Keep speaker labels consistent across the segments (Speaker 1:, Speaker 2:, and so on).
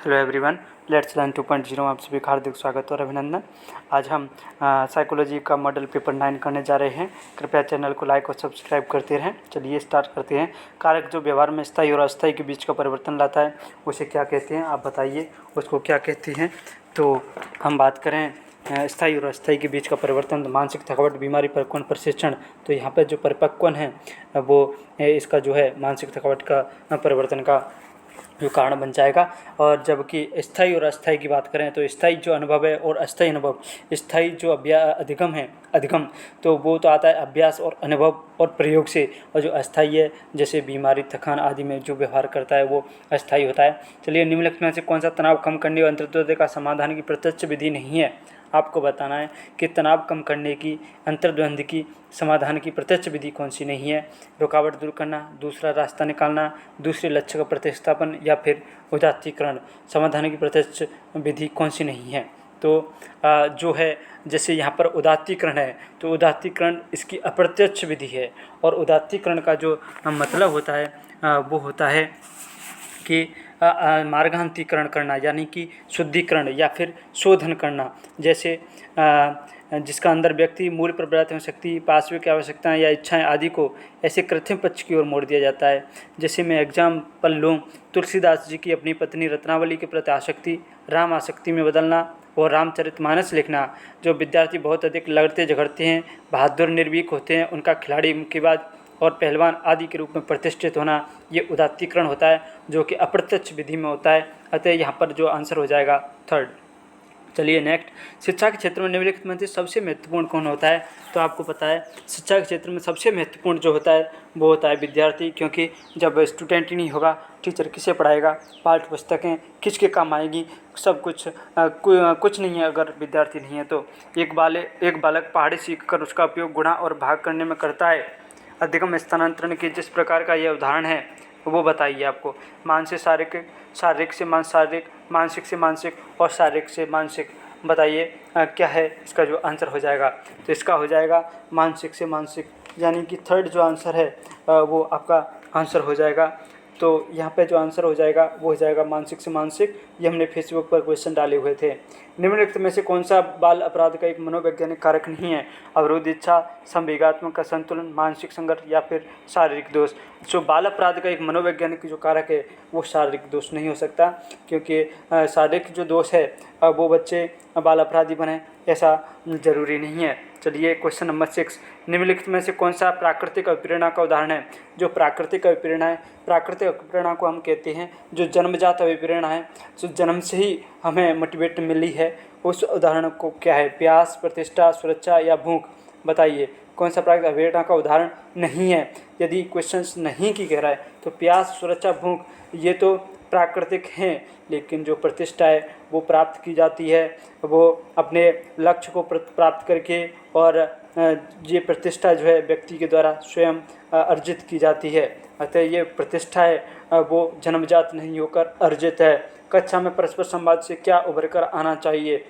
Speaker 1: Hello everyone, let's learn 2.0 में आप सभी का हार्दिक स्वागत और अभिनंदन। आज हम साइकोलॉजी का मॉडल पेपर 9 करने जा रहे हैं। कृपया चैनल को लाइक और सब्सक्राइब करते रहें। चलिए स्टार्ट करते हैं। कारक जो व्यवहार में स्थायी और अस्थायी के बीच का परिवर्तन लाता है उसे क्या कहते हैं, आप बताइए उसको क्या कहते हैं। तो हम बात करें स्थायी और अस्थायी के बीच का परिवर्तन, मानसिक थकावट, बीमारी, परिपक्वन, प्रशिक्षण। तो यहाँ पर जो परिपक्वन है वो इसका जो है मानसिक थकावट का परिवर्तन का जो कारण बन जाएगा। और जबकि स्थायी और अस्थायी की बात करें तो स्थायी जो अनुभव है और अस्थायी अनुभव, स्थायी जो अधिगम तो वो तो आता है अभ्यास और अनुभव और प्रयोग से, और जो अस्थायी है जैसे बीमारी, थकान आदि में जो व्यवहार करता है वो अस्थायी होता है। चलिए, निम्नलिखित में से कौन सा तनाव कम करने और अंतर्द्वंद का समाधान की प्रत्यक्ष विधि नहीं है। आपको बताना है कि तनाव कम करने की, अंतर्द्वंद की समाधान की प्रत्यक्ष विधि कौन सी नहीं है। रुकावट दूर करना, दूसरा रास्ता निकालना, दूसरे लक्ष्य का प्रतिस्थापन या फिर उदात्तीकरण। समाधान की प्रत्यक्ष विधि कौन सी नहीं है। तो जो है जैसे यहाँ पर उदात्तीकरण है तो उदात्तीकरण इसकी अप्रत्यक्ष विधि है। और उदात्तीकरण का जो मतलब होता है वो होता है कि मार्गांतरीकरण करना, यानी कि शुद्धिकरण या फिर शोधन करना। जैसे जिसका अंदर व्यक्ति मूल प्रवृत्ति शक्ति, पार्श्विक आवश्यकताएं या इच्छाएं आदि को ऐसे कृत्रिम पक्ष की ओर मोड़ दिया जाता है। जैसे मैं एग्जाम्पल लूँ, तुलसीदास जी की अपनी पत्नी रत्नावली के प्रति आसक्ति, राम आसक्ति में बदलना और रामचरितमानस लिखना। जो विद्यार्थी बहुत अधिक लड़ते झगड़ते हैं, बहादुर निर्भीक होते हैं, उनका खिलाड़ी, मुक्केबाज और पहलवान आदि के रूप में प्रतिष्ठित होना, ये उदात्तीकरण होता है जो कि अप्रत्यक्ष विधि में होता है। अतः यहाँ पर जो आंसर हो जाएगा थर्ड। चलिए नेक्स्ट, शिक्षा के क्षेत्र में निम्नलिखित में से सबसे महत्वपूर्ण कौन होता है। तो आपको पता है शिक्षा के क्षेत्र में सबसे महत्वपूर्ण जो होता है वो होता है विद्यार्थी, क्योंकि जब स्टूडेंट ही नहीं होगा टीचर किसे पढ़ाएगा, पाठ्य पुस्तकें किसके काम आएगी, सब कुछ कुछ नहीं है अगर विद्यार्थी नहीं है तो। एक बालक पहाड़ी सीखकर उसका उपयोग गुणा और भाग करने में करता है। अधिगम स्थानांतरण के जिस प्रकार का यह उदाहरण है वो बताइए आपको। मानसिक शारीरिक, शारीरिक से शारीरिक, मानसिक से मानसिक और शारीरिक से मानसिक। बताइए क्या है इसका जो आंसर हो जाएगा। तो इसका हो जाएगा मानसिक से मानसिक, यानी कि थर्ड जो आंसर है वो आपका आंसर हो जाएगा। तो यहाँ पे जो आंसर हो जाएगा वो हो जाएगा मानसिक से मानसिक। ये हमने फेसबुक पर क्वेश्चन डाले हुए थे। निम्नलिखित में से कौन सा बाल अपराध का एक मनोवैज्ञानिक कारक नहीं है। अवरोध इच्छा, संवेगात्मक असंतुलन, मानसिक संघर्ष या फिर शारीरिक दोष। जो बाल अपराध का एक मनोवैज्ञानिक जो कारक है वो शारीरिक दोष नहीं हो सकता, क्योंकि शारीरिक जो दोष है वो बच्चे बाल अपराधी बने ऐसा जरूरी नहीं है। चलिए क्वेश्चन नंबर 6, निम्नलिखित में से कौन सा प्राकृतिक अभिप्रेरणा का उदाहरण है। जो प्राकृतिक अभिप्रेरणा है, प्राकृतिक अभिप्रेरणा को हम कहते हैं जो जन्मजात अभिप्रेरणा है, जो जन्म से ही हमें मोटिवेट मिली है, उस उदाहरण को क्या है। प्यास, प्रतिष्ठा, सुरक्षा या भूख। बताइए कौन सा प्राकृतिक अभिप्रेरणा का उदाहरण नहीं है। यदि क्वेश्चंस नहीं की कह रहा है तो प्यास, सुरक्षा, भूख ये तो प्राकृतिक हैं, लेकिन जो प्रतिष्ठा है वो प्राप्त की जाती है, वो अपने लक्ष्य को प्राप्त करके, और ये प्रतिष्ठा जो है व्यक्ति के द्वारा स्वयं अर्जित की जाती है। अतः ये प्रतिष्ठा है वो जन्मजात नहीं होकर अर्जित है। कक्षा में परस्पर संवाद से क्या उभर कर आना चाहिए।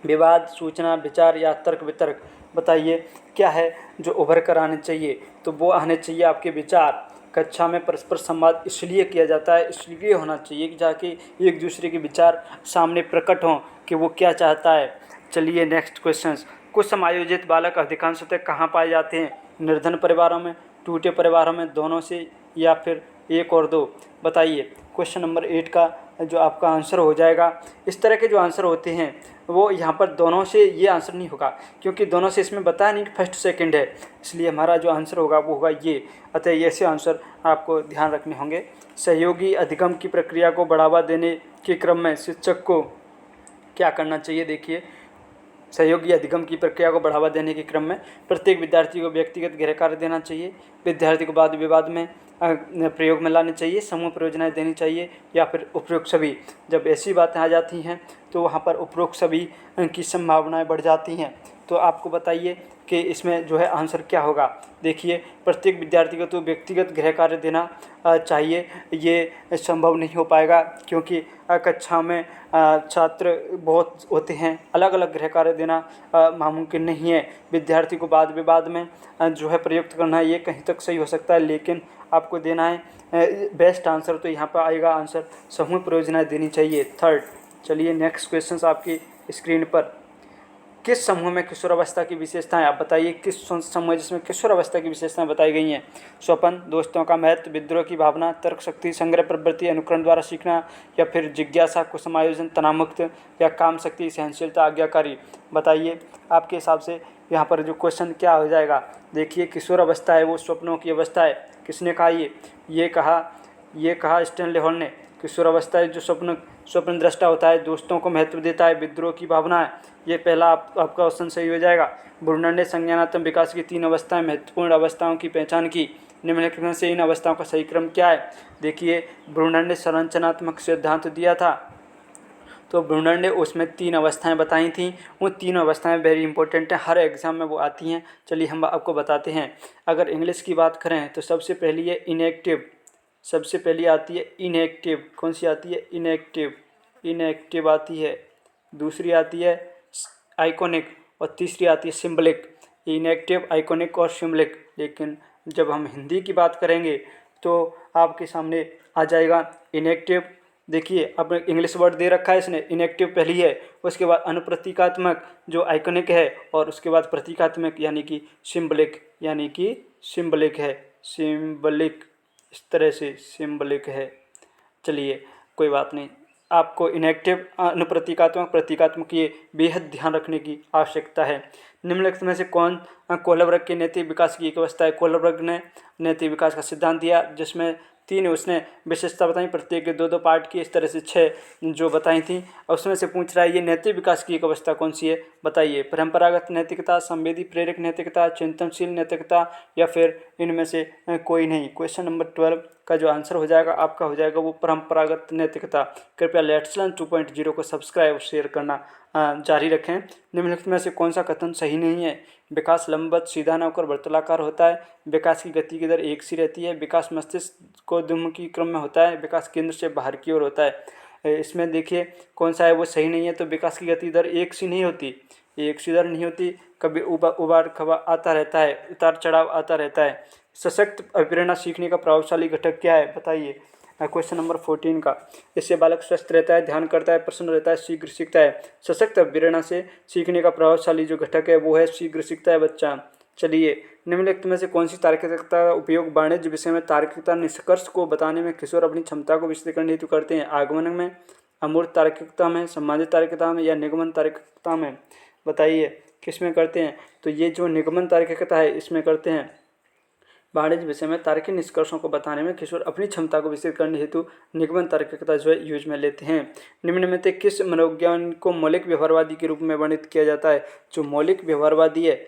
Speaker 1: विवाद, सूचना, विचार या तर्क वितर्क। बताइए क्या है जो उभर कर आने चाहिए। तो वो आने चाहिए आपके विचार। कक्षा में परस्पर संवाद इसलिए किया जाता है, इसलिए होना चाहिए कि जाके एक दूसरे के विचार सामने प्रकट हों कि वो क्या चाहता है। चलिए नेक्स्ट क्वेश्चन, कुछ समायोजित बालक अधिकांशतः कहाँ पाए जाते हैं। निर्धन परिवारों में, टूटे परिवारों में, दोनों से या फिर एक और दो। बताइए क्वेश्चन नंबर 8 का जो आपका आंसर हो जाएगा। इस तरह के जो आंसर होते हैं वो यहाँ पर दोनों से ये आंसर नहीं होगा, क्योंकि दोनों से इसमें बताया नहीं कि फर्स्ट सेकंड है, इसलिए हमारा जो आंसर होगा वो होगा ये। अतः ये ऐसे आंसर आपको ध्यान रखने होंगे। सहयोगी अधिगम की प्रक्रिया को बढ़ावा देने के क्रम में शिक्षक को क्या करना चाहिए। देखिए, सहयोगी अधिगम की प्रक्रिया को बढ़ावा देने के क्रम में प्रत्येक विद्यार्थी को व्यक्तिगत गृह कार्य देना चाहिए, विद्यार्थी को वाद विवाद में प्रयोग में लाने चाहिए, समूह परियोजनाएं देनी चाहिए, या फिर उपरोक्त सभी। जब ऐसी बातें आ जाती हैं तो वहाँ पर उपरोक्त सभी की संभावनाएं बढ़ जाती हैं। तो आपको बताइए कि इसमें जो है आंसर क्या होगा। देखिए, प्रत्येक विद्यार्थी को तो व्यक्तिगत गृह कार्य देना चाहिए, ये संभव नहीं हो पाएगा क्योंकि कक्षा में छात्र बहुत होते हैं, अलग अलग गृह कार्य देना नामुमकिन नहीं है। विद्यार्थी को वाद विवाद में जो है प्रयुक्त करना, ये कहीं तक सही हो सकता है, लेकिन आपको देना है बेस्ट आंसर, तो यहाँ पर आएगा आंसर समूह परियोजनाएं देनी चाहिए, थर्ड। चलिए नेक्स्ट क्वेश्चन आपकी स्क्रीन पर, किस समूह में किशोरावस्था की विशेषताएं, आप बताइए किस समूह जिसमें किशोरावस्था की विशेषताएं बताई गई हैं। स्वपन, दोस्तों का महत्व, विद्रोह की भावना, तर्क शक्ति, संग्रह प्रवृत्ति, अनुकरण द्वारा सीखना, या फिर जिज्ञासा, कुसमायोजन, तनावमुक्त, या काम शक्ति, सहनशीलता, आज्ञाकारी। बताइए आपके हिसाब से यहाँ पर जो क्वेश्चन क्या हो जाएगा। देखिए, किशोरावस्था है वो स्वप्नों की अवस्था है। किसने कहा ये कहा स्टैनले हॉल ने। किशोरावस्था है जो स्वप्न दृष्टा होता है, दोस्तों को महत्व देता है, विद्रोह की भावना है। ये पहला आपका ऑप्शन सही हो जाएगा। ब्रूनर ने संज्ञानात्मक विकास की 3 अवस्थाएं, महत्वपूर्ण अवस्थाओं की पहचान की। निम्नलिखित में से इन अवस्थाओं का सही क्रम क्या है। देखिए, ब्रूनर ने संरचनात्मक सिद्धांत दिया था, तो ब्रूनर ने उसमें 3 अवस्थाएं बताई थी। वो 3 अवस्थाएं वेरी इंपॉर्टेंट हैं, हर एग्जाम में वो आती हैं। चलिए हम आपको बताते हैं। अगर इंग्लिश की बात करें तो सबसे पहली है इनएक्टिव, सबसे पहली आती है इनएक्टिव। कौन सी आती है? इनएक्टिव आती है। दूसरी आती है आइकॉनिक और तीसरी आती है सिंबलिक। इनएक्टिव, आइकॉनिक और सिंबलिक। लेकिन जब हम हिंदी की बात करेंगे तो आपके सामने आ जाएगा इनएक्टिव। देखिए, अब इंग्लिश वर्ड दे रखा है इसने, इनएक्टिव पहली है, उसके बाद अनुप्रतीकात्मक जो आइकॉनिक है, और उसके बाद प्रतीकात्मक यानी कि सिंबलिक है। सिंबलिक, इस तरह से सिंबलिक है। चलिए कोई बात नहीं, आपको इनएक्टिव, अनुप्रतीकात्मक, प्रतीकात्मक ये बेहद ध्यान रखने की आवश्यकता है। निम्नलिखित में से कौन कोहलबर्ग के नैतिक विकास की एक अवस्था है। कोहलबर्ग ने नैतिक विकास का सिद्धांत दिया जिसमें 3 उसने विशेषता बताई, प्रत्येक के 2-2 पार्ट की, इस तरह से 6 जो बताई थी। और उसमें से पूछ रहा है ये नैतिक विकास की एक अवस्था कौन सी है, बताइए। परंपरागत नैतिकता, संवेदी प्रेरक नैतिकता, चिंतनशील नैतिकता, या फिर इनमें से कोई नहीं। क्वेश्चन नंबर 12 का जो आंसर हो जाएगा आपका हो जाएगा वो परंपरागत नैतिकता। कृपया लेट्स लर्न 2.0 को सब्सक्राइब और शेयर करना जारी रखें। निम्नलिखित में से कौन सा कथन सही नहीं है। विकास लंबवत, सीधा न होकर वर्तुलाकार होता है। विकास की गति की दर एक सी रहती है। विकास मस्तिष्क को द्विमुखी क्रम में होता है। विकास केंद्र से बाहर की ओर होता है। इसमें देखिए कौन सा है वो सही नहीं है। तो विकास की गति दर एक सी नहीं होती, एक सी दर नहीं होती, कभी उबार खबर आता रहता है, उतार चढ़ाव आता रहता है। सशक्त अभिप्रेरणा सीखने का प्रभावशाली घटक क्या है, बताइए। क्वेश्चन नंबर 14 का, इससे बालक स्वस्थ रहता है, ध्यान करता है, प्रसन्न रहता है, शीघ्र सीखता है। सशक्त अभिप्रेरणा से सीखने का प्रभावशाली जो घटक है वो है शीघ्र सीखता है बच्चा। चलिए, निम्नलिखित में से कौन सी तार्किकता का उपयोग वाणिज्य विषय में तार्किकता निष्कर्ष को बताने में किशोर अपनी क्षमता को विकसित करने हेतु करते हैं। आगमन में, अमूर्त तार्किकता में, संबंधित तार्किकता में, या निगमन तार्किकता में, बताइए किस में करते हैं। तो ये जो निगमन तार्किकता है इसमें करते हैं। वाणिज्य विषय में तार्किक निष्कर्षों को बताने में किशोर अपनी क्षमता को विकसित करने हेतु निगमन तार्किकता जो है यूज में लेते हैं। निम्न में से किस मनोविज्ञान को मौलिक व्यवहारवादी के रूप में वर्णित किया जाता है। जो मौलिक व्यवहारवादी है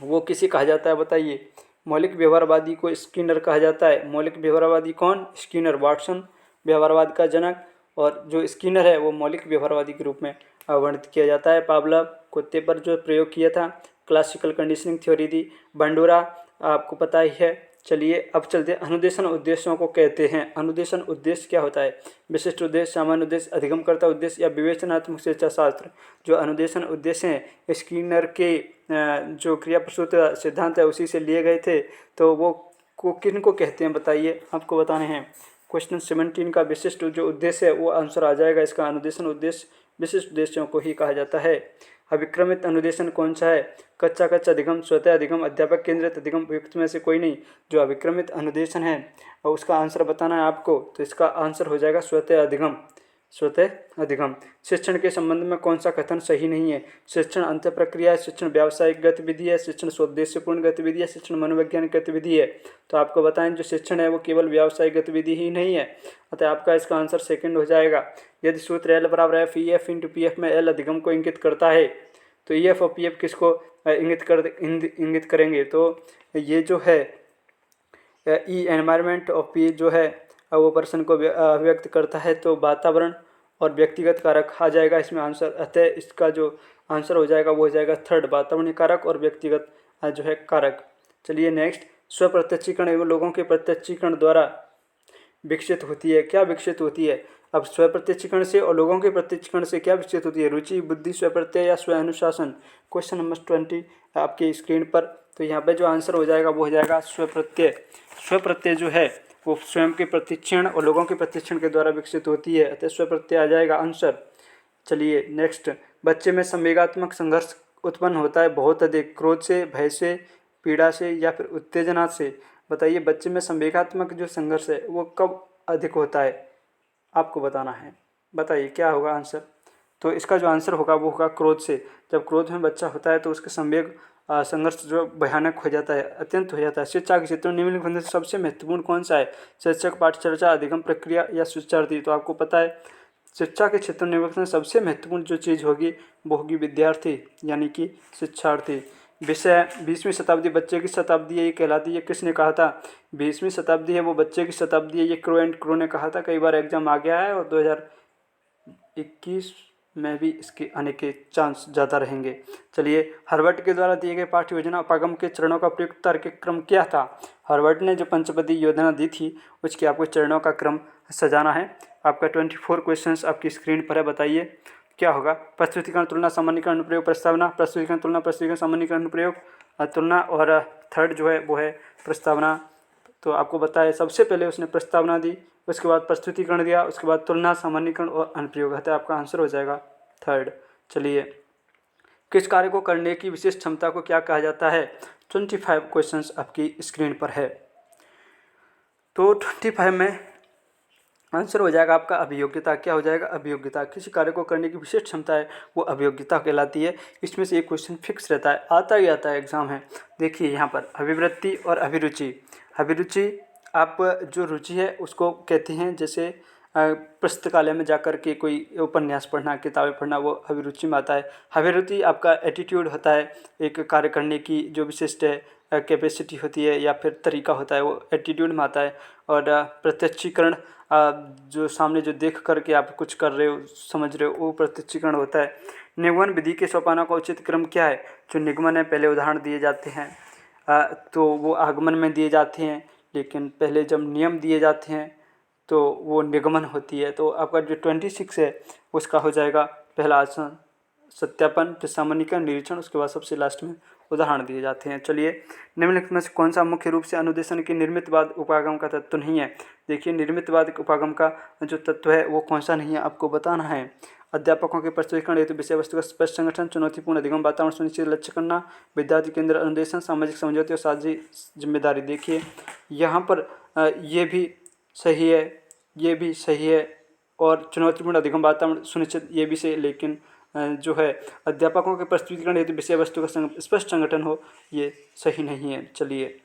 Speaker 1: वो किसे कहा जाता है, बताइए। मौलिक व्यवहारवादी को स्किनर कहा जाता है। मौलिक व्यवहारवादी कौन? स्किनर, वाटसन व्यवहारवाद का जनक, और जो स्किनर है वो मौलिक व्यवहारवादी के रूप में वर्णित किया जाता है। पावलोव कुत्ते पर जो प्रयोग किया था, क्लासिकल कंडीशनिंग थ्योरी दी। बंडूरा आपको पता ही है। चलिए अब चलते हैं, अनुदेशन उद्देश्यों को कहते हैं। अनुदेशन उद्देश्य क्या होता है? विशिष्ट उद्देश्य, सामान्य उद्देश्य, अधिगमकर्ता उद्देश्य, या विवेचनात्मक शिक्षा शास्त्र। जो अनुदेशन उद्देश्य हैं स्किनर के जो क्रिया प्रसूत सिद्धांत है उसी से लिए गए थे। तो वो किन को कहते हैं, बताइए, आपको बताने हैं। क्वेश्चन 17 का विशिष्ट जो उद्देश्य है वो आंसर आ जाएगा इसका। अनुदेशन उद्देश्य विशिष्ट उद्देश्यों को ही कहा जाता है। अभिक्रमित अनुदेशन कौन सा है? कच्चा अधिगम, स्वतः अधिगम, अध्यापक केंद्रित अधिगम, उपयुक्त में से कोई नहीं। जो अभिक्रमित अनुदेशन है और उसका आंसर बताना है आपको, तो इसका आंसर हो जाएगा स्वतः अधिगम। स्वतः अधिगम। शिक्षण के संबंध में कौन सा कथन सही नहीं है? शिक्षण अंत प्रक्रिया है, शिक्षण व्यावसायिक गतिविधि है, शिक्षण स्वोद्देश्यपूर्ण गतिविधि है, शिक्षण मनोवैज्ञानिक गतिविधि है। तो आपको बताएं जो शिक्षण है वो केवल व्यावसायिक गतिविधि ही नहीं है, अतः आपका इसका आंसर सेकंड हो जाएगा। यदि सूत्र एल बराबर F E F into P F में एल अधिगम को इंगित करता है तो ई एफ और पी एफ किसको इंगित करेंगे? तो ये जो है ई एनवायरनमेंट और पी जो है वो पर्सन को अभिव्यक्त करता है, तो वातावरण और व्यक्तिगत कारक आ जाएगा इसमें आंसर। अतः इसका जो आंसर हो जाएगा वो हो जाएगा थर्ड, वातावरणीय कारक और व्यक्तिगत जो है कारक। चलिए नेक्स्ट, स्वप्रत्यक्षीकरण एवं लोगों के प्रत्यक्षीकरण द्वारा विकसित होती है। क्या विकसित होती है? अब स्वप्रत्यक्षीकरण से और लोगों के प्रत्यक्षीकरण से क्या विकसित होती है? रुचि, बुद्धि, स्वप्रत्यय या स्व अनुशासन। क्वेश्चन नंबर 20 आपकी स्क्रीन पर। तो यहाँ पे जो आंसर हो जाएगा वो हो जाएगा स्वप्रत्यय। स्वप्रत्यय जो है वो स्वयं के प्रशिक्षण और लोगों के प्रशिक्षण के द्वारा विकसित होती है, अतः स्वप्रत्यय आ जाएगा आंसर। चलिए नेक्स्ट, बच्चे में संवेगात्मक संघर्ष उत्पन्न होता है बहुत अधिक, क्रोध से, भय से, पीड़ा से या फिर उत्तेजना से। बताइए बच्चे में संवेगात्मक जो संघर्ष है वो कब अधिक होता है, आपको बताना है। बताइए क्या होगा आंसर। तो इसका जो आंसर होगा वो होगा क्रोध से। जब क्रोध में बच्चा होता है तो उसके संवेग संघर्ष जो भयानक हो जाता है, अत्यंत हो जाता है। शिक्षा के क्षेत्र में निम्नलिखित में से सबसे महत्वपूर्ण कौन सा है? शिक्षक, पाठचर्चा, अधिगम प्रक्रिया या शिक्षार्थी। तो आपको पता है शिक्षा के क्षेत्र में निम्नलिखित में सबसे महत्वपूर्ण जो चीज़ होगी वो होगी विद्यार्थी, यानी कि शिक्षार्थी। विषय 20वीं शताब्दी बच्चे की शताब्दी है, ये कहलाती है। किसने कहा था? 20वीं शताब्दी है वो बच्चे की शताब्दी है, ये क्रो एंड क्रो ने कहा था। कई बार एग्जाम आ गया है और 2021 में भी इसके आने के चांस ज़्यादा रहेंगे। चलिए, हार्वर्ड के द्वारा दिए गए पाठ्य योजना उपागम के चरणों का प्रयुक्त तार्किक क्रम क्या था? हार्वर्ड ने जो पंचपदी योजना दी थी उसके आपको चरणों का क्रम सजाना है। आपका 24 क्वेश्चंस आपकी स्क्रीन पर है, बताइए क्या होगा। प्रस्तुतिकरण, तुलना, सामान्यीकरण, अनुप्रयोग, प्रस्तावना। प्रस्तुतिकरण, तुलना, प्रस्तुतिकरण, सामान्यीकरण, अनुप्रयोग, तुलना और थर्ड जो है वो है प्रस्तावना। तो आपको बताया सबसे पहले उसने प्रस्तावना दी, उसके बाद प्रस्तुतिकरण दिया, उसके बाद तुलना, सामान्यीकरण और अनुप्रयोग है। आपका आंसर हो जाएगा थर्ड। चलिए, किस कार्य को करने की विशेष क्षमता को क्या कहा जाता है? 25 क्वेश्चंस आपकी स्क्रीन पर है। तो 25 में आंसर हो जाएगा आपका अभियोग्यता। क्या हो जाएगा? अभियोग्यता। किसी कार्य को करने की विशेष क्षमता है वो अभियोग्यता कहलाती है। इसमें से एक क्वेश्चन फिक्स रहता है, आता ही आता है एग्जाम है। देखिए यहाँ पर अभिवृत्ति और अभिरुचि। अभिरुचि आप जो रुचि है उसको कहते हैं, जैसे पुस्तकालय में जाकर के कोई उपन्यास पढ़ना, किताबें पढ़ना, वो अभिरुचि में आता है। अभिरुचि आपका एटीट्यूड होता है, एक कार्य करने की जो विशिष्ट कैपेसिटी होती है या फिर तरीका होता है, वो एटीट्यूड में आता है। और प्रत्यक्षीकरण, जो सामने जो देख करके आप कुछ कर रहे हो, समझ रहे हो, वो प्रत्यक्षीकरण होता है। निगमन विधि के सोपानों का उचित क्रम क्या है? जो निगमन है पहले उदाहरण दिए जाते हैं, तो वो आगमन में दिए जाते हैं, लेकिन पहले जब नियम दिए जाते हैं तो वो निगमन होती है। तो आपका जो 26 है उसका हो जाएगा पहला आसन सत्यापन, फिर सामान्यीकरण, निरीक्षण, उसके बाद सबसे लास्ट में उदाहरण दिए जाते हैं। चलिए, निम्नलिखित में से कौन सा मुख्य रूप से अनुदेशन की निर्मितवाद उपागम का तत्व नहीं है? देखिए, निर्मितवाद उपागम का जो तत्व है वो कौन सा नहीं है, आपको बताना है। अध्यापकों के प्रस्तुतिकरण हेतु विषय वस्तु का स्पष्ट संगठन, चुनौतीपूर्ण अधिगम वातावरण सुनिश्चित लक्ष्य करना, विद्यार्थी केंद्र अनुदेशन, सामाजिक समझौते और साझी जिम्मेदारी। देखिए यहाँ पर ये भी सही है, ये भी सही है, और चुनौतीपूर्ण अधिगम वातावरण सुनिश्चित ये भी सही, लेकिन जो है अध्यापकों के प्रस्तुतिकरण हेतु विषय वस्तु का स्पष्ट संगठन हो, ये सही नहीं है। चलिए,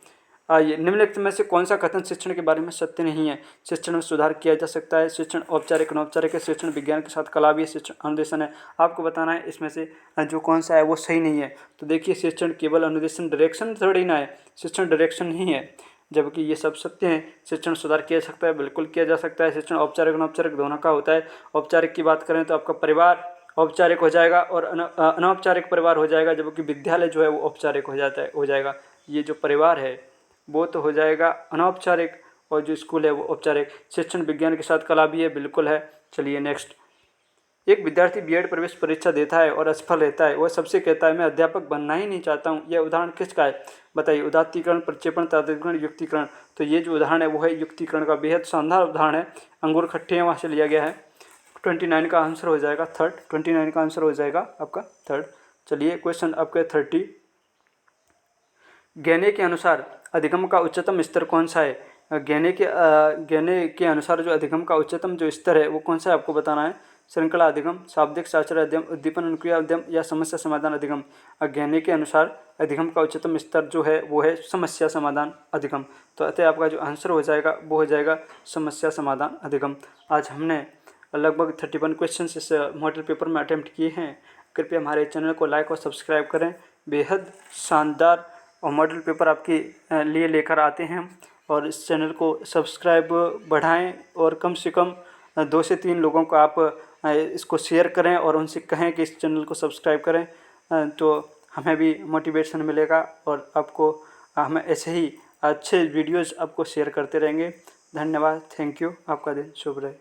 Speaker 1: आइए, निम्नलिखित में से कौन सा कथन शिक्षण के बारे में सत्य नहीं है? शिक्षण में सुधार किया जा सकता है, शिक्षण औपचारिक अनौपचारिक है, शिक्षण विज्ञान के साथ कला भी है, शिक्षण अनुदेशन है। आपको बताना है इसमें से जो कौन सा है वो सही नहीं है। तो देखिए, शिक्षण केवल अनुदेशन, डायरेक्शन थोड़ी ना है, शिक्षण डायरेक्शन नहीं है, जबकि ये सब सत्य हैं। शिक्षण सुधार किया जा सकता है, बिल्कुल किया जा सकता है। शिक्षण औपचारिक अनौपचारिक दोनों का होता है। औपचारिक की बात करें तो आपका परिवार औपचारिक हो जाएगा और अनौपचारिक परिवार हो जाएगा, जबकि विद्यालय जो है वो औपचारिक हो जाएगा। ये जो परिवार है वो तो हो जाएगा अनौपचारिक, और जो स्कूल है वो औपचारिक। शिक्षण विज्ञान के साथ कला भी है, बिल्कुल है। चलिए नेक्स्ट, एक विद्यार्थी बीएड प्रवेश परीक्षा देता है और असफल रहता है, वह सबसे कहता है मैं अध्यापक बनना ही नहीं चाहता हूँ। यह उदाहरण किसका है? बताइए। उदात्तीकरण, प्रक्षेपण, तात्विकरण, युक्तिकरण। तो ये जो उदाहरण है वो है युक्तिकरण का, बेहद शानदार उदाहरण है। अंगूर खट्टे हैं वहाँ से लिया गया है। 29 का आंसर हो जाएगा थर्ड। 29 का आंसर हो जाएगा आपका थर्ड। चलिए, क्वेश्चन आपके 30। गहने के अनुसार अधिगम का उच्चतम स्तर कौन सा है? गहने के अनुसार जो अधिगम का उच्चतम जो स्तर है वो कौन सा है, आपको बताना है। श्रृंखला अधिगम, शाब्दिक साक्षर अध्ययन, उद्दीपन अनुक्रिया अध्ययन या समस्या समाधान अधिगम। गहने के अनुसार अधिगम का उच्चतम स्तर जो है वो है समस्या समाधान अधिगम। तो अतः आपका जो आंसर हो जाएगा वो हो जाएगा समस्या समाधान अधिगम। आज हमने लगभग 31 क्वेश्चन इस मॉडल पेपर में अटैम्प्ट किए हैं। कृपया हमारे चैनल को लाइक और सब्सक्राइब करें। बेहद शानदार और मॉडल पेपर आपके लिए लेकर आते हैं, और इस चैनल को सब्सक्राइब बढ़ाएं और कम से कम 2 से 3 लोगों को आप इसको शेयर करें और उनसे कहें कि इस चैनल को सब्सक्राइब करें, तो हमें भी मोटिवेशन मिलेगा और आपको हम ऐसे ही अच्छे वीडियोज़ आपको शेयर करते रहेंगे। धन्यवाद, थैंक यू, आपका दिन शुभ रहे।